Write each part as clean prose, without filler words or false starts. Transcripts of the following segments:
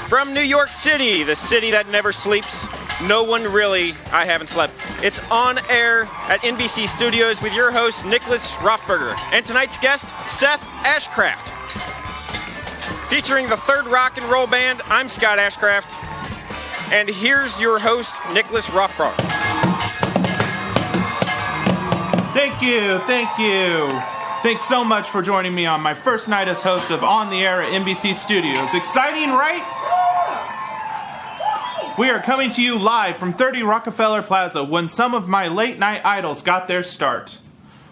From New York City, the city that never sleeps. No one really, I haven't slept. It's on air at NBC Studios with your host, Nicholas Rothberger, and tonight's guest, Seth Ashcraft. Featuring the third rock and roll band, I'm Scott Ashcraft, and here's your host, Nicholas Rothberger. Thank you. Thanks so much for joining me on my first night as host of On the Air at NBC Studios. Exciting, right? We are coming to you live from 30 Rockefeller Plaza when some of my late night idols got their start.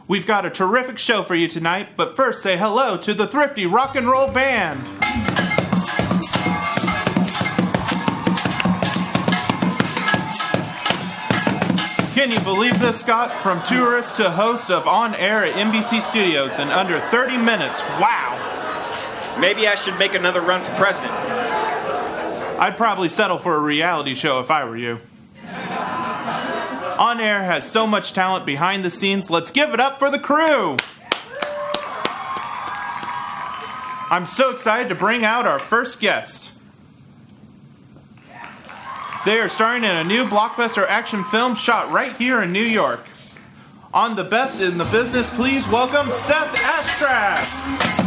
We've got a terrific show for you tonight, but first say hello to the Thrifty Rock and Roll Band. Can you believe this, Scott? From tourist to host of On Air at NBC Studios in under 30 minutes. Wow! Maybe I should make another run for president. I'd probably settle for a reality show if I were you. On Air has so much talent behind the scenes. Let's give it up for the crew! I'm so excited to bring out our first guest. They are starring in a new blockbuster action film shot right here in New York. On the best in the business, please welcome Seth Ashcraft.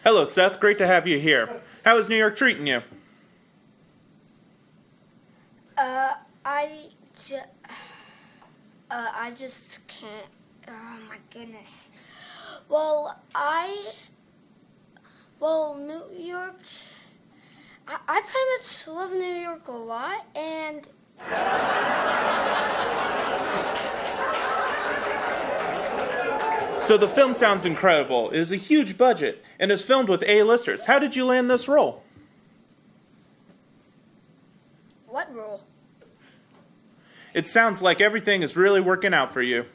Hello, Seth. Great to have you here. How is New York treating you? I just can't. Oh my goodness. New York. I pretty much love New York a lot, and So the film sounds incredible. It is a huge budget and is filmed with A-listers. How did you land this role? what role? It sounds like everything is really working out for you.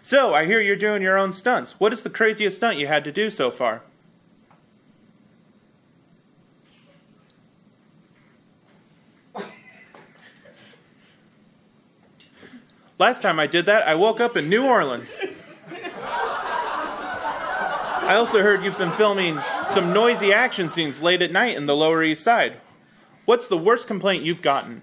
So, I hear you're doing your own stunts. What is the craziest stunt you had to do so far? Last time I did that, I woke up in New Orleans. I also heard you've been filming some noisy action scenes late at night in the Lower East Side. What's the worst complaint you've gotten?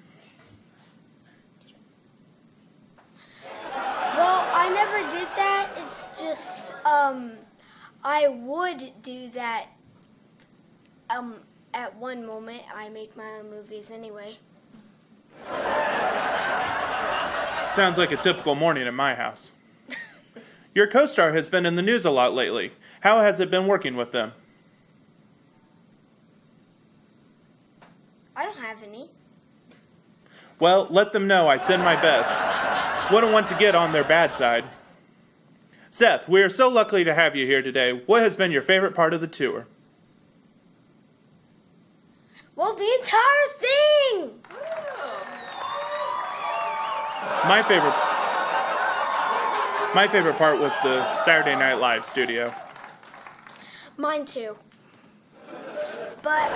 Well, I never did that. It's just, I would do that, at one moment. I make my own movies anyway. Sounds like a typical morning at my house. Your co-star has been in the news a lot lately. How has it been working with them? I don't have any. Well, let them know I send my best. Wouldn't want to get on their bad side. Seth, we are so lucky to have you here today. What has been your favorite part of the tour? Well, the entire thing! My favorite part was the Saturday Night Live studio. Mine too. But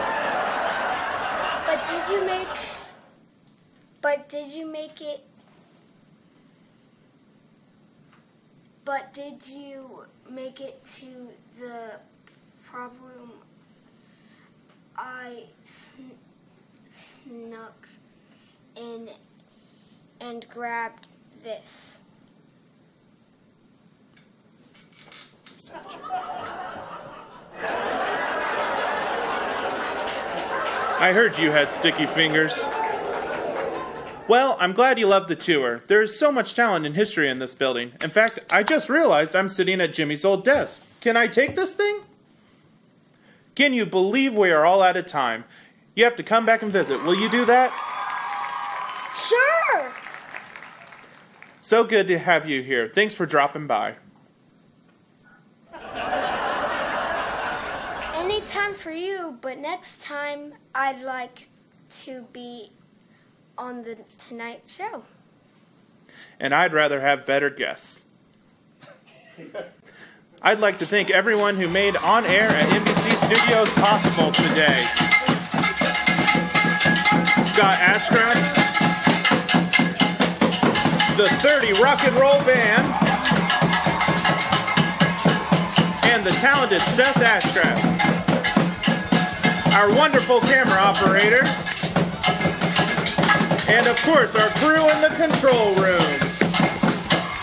did you make it to the problem I snuck in and grabbed this? I heard you had sticky fingers. Well, I'm glad you loved the tour. There is so much talent and history in this building. In fact, I just realized I'm sitting at Jimmy's old desk. Can I take this thing? Can you believe we are all out of time? You have to come back and visit. Will you do that? Sure! So good to have you here. Thanks for dropping by. Anytime for you, but next time I'd like to be on the Tonight Show. And I'd rather have better guests. I'd like to thank everyone who made On Air at NBC Studios possible today. Scott Ashcraft, the 30 Rock and Roll Band, and the talented Seth Ashcraft. Our wonderful camera operators, and of course our crew in the control room.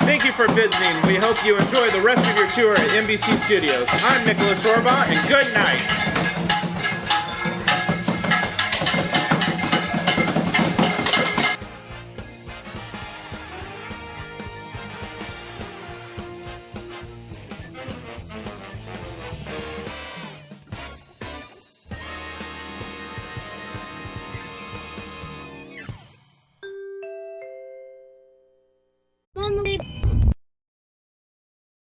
Thank you for visiting. We hope you enjoy the rest of your tour at NBC Studios. I'm Nicholas Orbaugh, and good night.